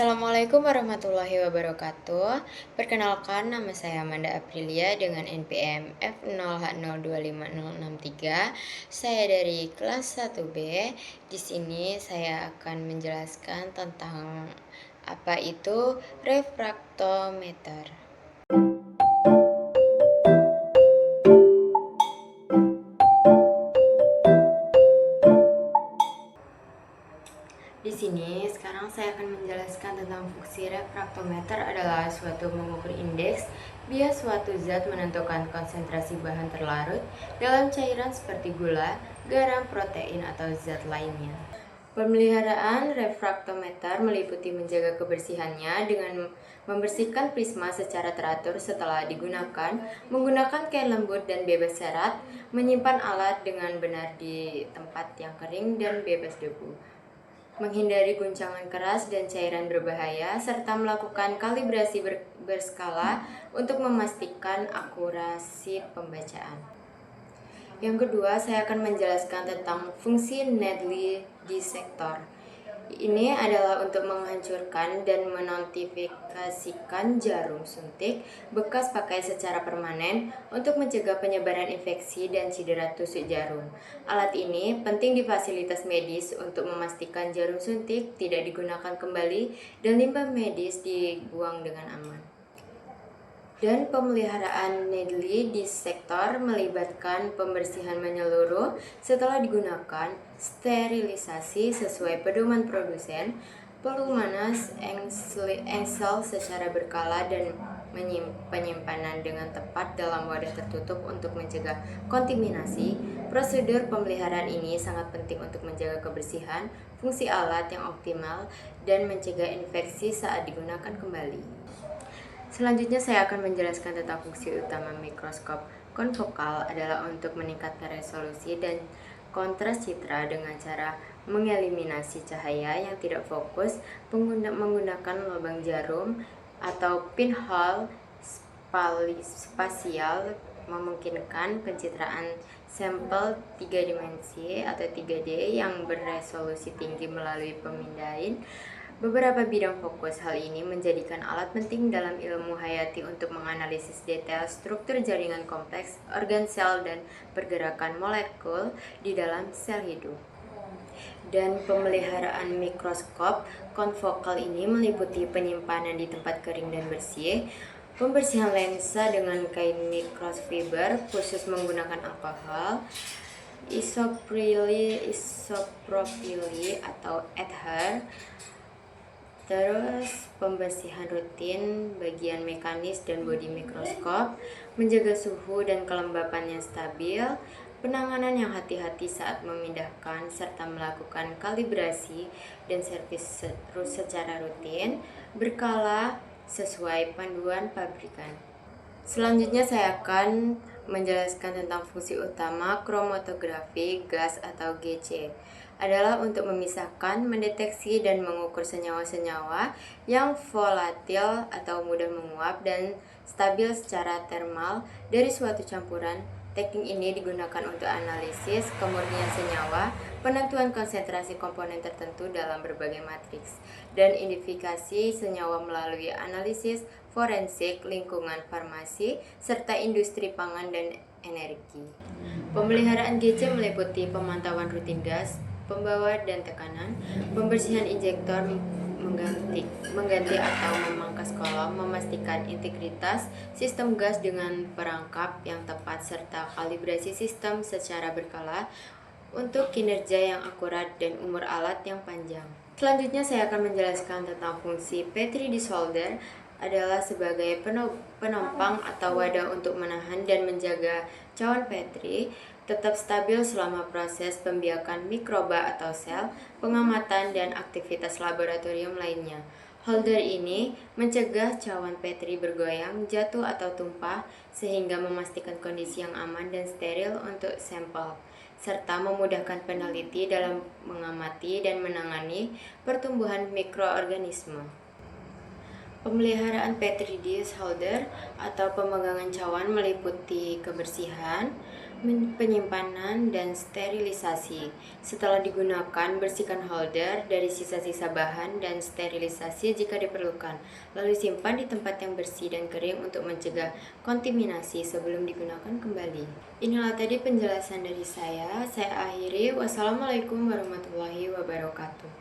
Assalamualaikum warahmatullahi wabarakatuh. Perkenalkan, nama saya Amanda Aprilia dengan NPM F0H02563. Saya dari kelas 1B. Di sini saya akan menjelaskan tentang apa itu refraktometer. Di sini sekarang saya akan menjelaskan tentang fungsi refraktometer adalah suatu mengukur indeks bias suatu zat menentukan konsentrasi bahan terlarut dalam cairan seperti gula, garam, protein, atau zat lainnya. Pemeliharaan refraktometer meliputi menjaga kebersihannya dengan membersihkan prisma secara teratur setelah digunakan, menggunakan kain lembut dan bebas serat, menyimpan alat dengan benar di tempat yang kering dan bebas debu, menghindari guncangan keras dan cairan berbahaya, serta melakukan kalibrasi berskala untuk memastikan akurasi pembacaan. Yang kedua, saya akan menjelaskan tentang fungsi Needle Dissector. Ini adalah untuk menghancurkan dan menontifikasikan jarum suntik bekas pakai secara permanen untuk mencegah penyebaran infeksi dan cedera tusuk jarum. Alat ini penting di fasilitas medis untuk memastikan jarum suntik tidak digunakan kembali dan limbah medis dibuang dengan aman. Dan pemeliharaan Needle Dissector melibatkan pembersihan menyeluruh setelah digunakan, sterilisasi sesuai pedoman produsen, pelumanas engsel secara berkala, dan penyimpanan dengan tepat dalam wadah tertutup untuk mencegah kontaminasi. Prosedur pemeliharaan ini sangat penting untuk menjaga kebersihan, fungsi alat yang optimal, dan mencegah infeksi saat digunakan kembali. Selanjutnya saya akan menjelaskan tentang fungsi utama mikroskop konfokal adalah untuk meningkatkan resolusi dan kontras citra dengan cara mengeliminasi cahaya yang tidak fokus menggunakan lubang jarum atau pinhole spasial, memungkinkan pencitraan sampel 3 dimensi atau 3D yang beresolusi tinggi melalui pemindaian beberapa bidang fokus. Hal ini menjadikan alat penting dalam ilmu hayati untuk menganalisis detail struktur jaringan kompleks, organ sel, dan pergerakan molekul di dalam sel hidup. Dan pemeliharaan mikroskop konfokal ini meliputi penyimpanan di tempat kering dan bersih, pembersihan lensa dengan kain microfiber khusus menggunakan alkohol, isopropili atau ether, terus pembersihan rutin bagian mekanis dan bodi mikroskop, menjaga suhu dan kelembapan yang stabil, penanganan yang hati-hati saat memindahkan, serta melakukan kalibrasi dan servis secara rutin, berkala sesuai panduan pabrikan. Selanjutnya saya akan menjelaskan tentang fungsi utama kromatografi gas atau GC. Adalah untuk memisahkan, mendeteksi, dan mengukur senyawa-senyawa yang volatil atau mudah menguap dan stabil secara termal dari suatu campuran. Teknik ini digunakan untuk analisis kemurnian senyawa, penentuan konsentrasi komponen tertentu dalam berbagai matriks, dan identifikasi senyawa melalui analisis forensik, lingkungan farmasi, serta industri pangan dan energi. Pemeliharaan GC meliputi pemantauan rutin gas, pembawa dan tekanan, pembersihan injektor, mengganti atau memangkas kolom, memastikan integritas sistem gas dengan perangkap yang tepat, serta kalibrasi sistem secara berkala untuk kinerja yang akurat dan umur alat yang panjang. Selanjutnya saya akan menjelaskan tentang fungsi Petri dissolver adalah sebagai penopang atau wadah untuk menahan dan menjaga cawan Petri tetap stabil selama proses pembiakan mikroba atau sel, pengamatan, dan aktivitas laboratorium lainnya. Holder ini mencegah cawan Petri bergoyang, jatuh, atau tumpah sehingga memastikan kondisi yang aman dan steril untuk sampel, serta memudahkan peneliti dalam mengamati dan menangani pertumbuhan mikroorganisme. Pemeliharaan Petri dish holder atau pemegangan cawan meliputi kebersihan, penyimpanan, dan sterilisasi. Setelah digunakan, bersihkan holder dari sisa-sisa bahan dan sterilisasi jika diperlukan. Lalu simpan di tempat yang bersih dan kering untuk mencegah kontaminasi sebelum digunakan kembali. Inilah tadi penjelasan dari saya. Saya akhiri. Wassalamualaikum warahmatullahi wabarakatuh.